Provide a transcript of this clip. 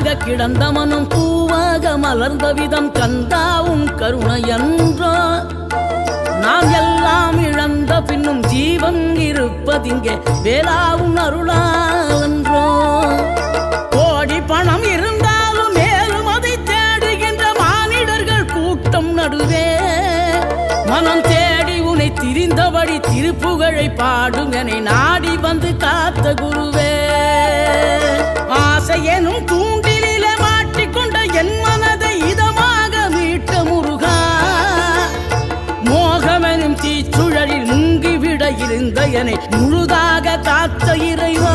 கல்லாக கிடந்த மனம் பூவாக மலர்ந்த விதம் கந்தாவும் கருணை என்றோ நாம் எல்லாம் இழந்த பின்னும் ஜீவன் இருப்பதிங்கே வேளாவும் அருளால் என்றோ கோடி பணம் இருந்தாலும் மேலும் அதை தேடுகின்ற மானிடர்கள் கூட்டம் நடுவே மனம் தேடி உனை திரிந்தபடி திருப்புகழை பாடும் என்னை நாடி வந்து காத்த குருவே ஆசை எனும் தூண்டிலே மாட்டிக்கொண்ட என் மனதை இதமாக மீட்ட முருகா மோகமெனும் தீச்சுழலில் முங்கிவிட இருந்த என்னை முழுதாக காத்த இறைவா